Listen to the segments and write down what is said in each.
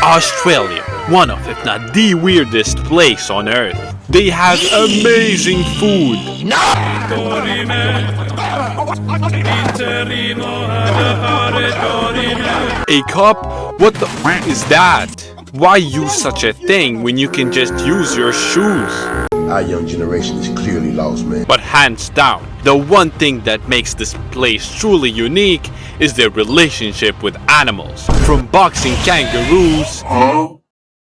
Australia, one of if not the weirdest place on earth. They have amazing food. A cup? What the f is that? Why use such a thing when you can just use your shoes? Our young generation is clearly lost, man. But hands down, the one thing that makes this place truly unique is their relationship with animals. From boxing kangaroos,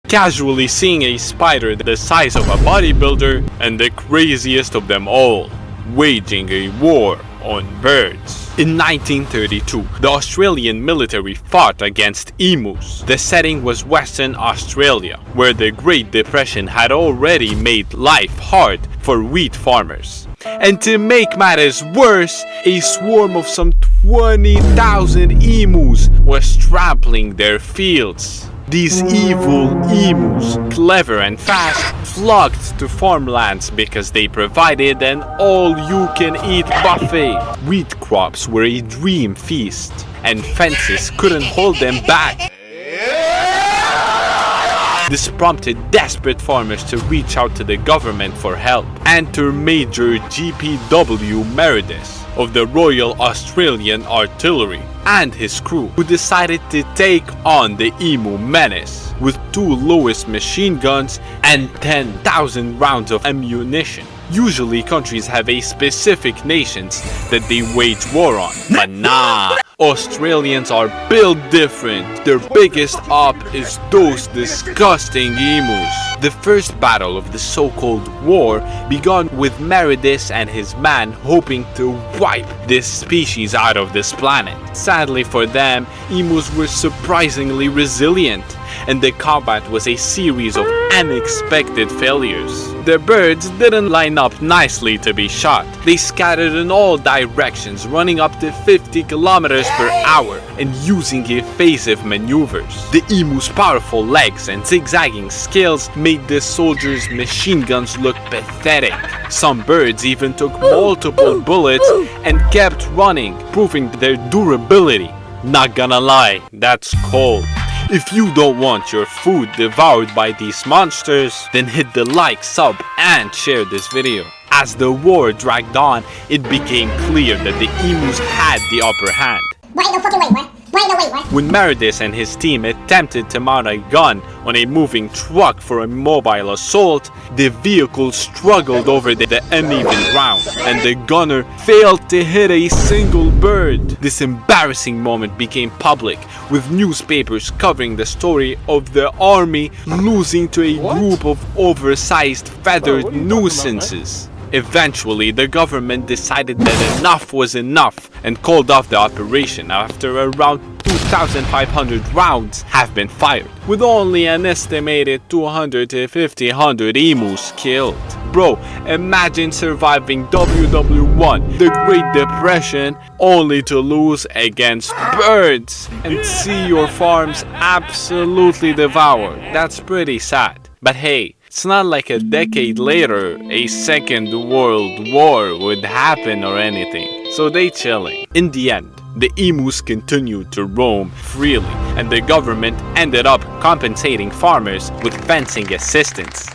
casually seeing a spider the size of a bodybuilder, and the craziest of them all, waging a war on birds. In 1932, the Australian military fought against emus. The setting was Western Australia, where the Great Depression had already made life hard for wheat farmers. And to make matters worse, a swarm of some 20,000 emus was trampling their fields. These evil emus, clever and fast, flocked to farmlands because they provided an all-you-can-eat buffet. Wheat crops were a dream feast, and fences couldn't hold them back. This prompted desperate farmers to reach out to the government for help. Enter Major G.P.W. Meredith of the Royal Australian Artillery and his crew, who decided to take on the emu menace with 2 Lewis machine guns and 10,000 rounds of ammunition. Usually countries have a specific nations that they wage war on, but nah, Australians are built different. Their biggest op is those disgusting emus. The first battle of the so-called war began with Meredith and his man hoping to wipe this species out of this planet. Sadly for them, emus were surprisingly resilient, and the combat was a series of unexpected failures. The birds didn't line up nicely to be shot. They scattered in all directions, running up to 50 kilometers per hour and using evasive maneuvers. The emu's powerful legs and zigzagging scales made the soldiers' machine guns look pathetic. Some birds even took multiple bullets and kept running, proving their durability. Not gonna lie, that's cold. If you don't want your food devoured by these monsters, then hit the like, sub, and share this video. As the war dragged on, it became clear that the emus had the upper hand. Wait, no fucking wait, what? Wait, no wait, what? When Meredith and his team attempted to mount a gun on a moving truck for a mobile assault, the vehicle struggled over the uneven ground, and the gunner failed to hit a single bird. This embarrassing moment became public, with newspapers covering the story of the army losing to a group of oversized feathered nuisances. Eventually, the government decided that enough was enough and called off the operation after around 2,500 rounds have been fired, with only an estimated 200 to 1,500 emus killed. Bro, imagine surviving WW1, the Great Depression, only to lose against birds and see your farms absolutely devoured. That's pretty sad. But hey, it's not like a decade later a second world war would happen or anything, so they chilling. In the end, the emus continued to roam freely, and the government ended up compensating farmers with fencing assistance.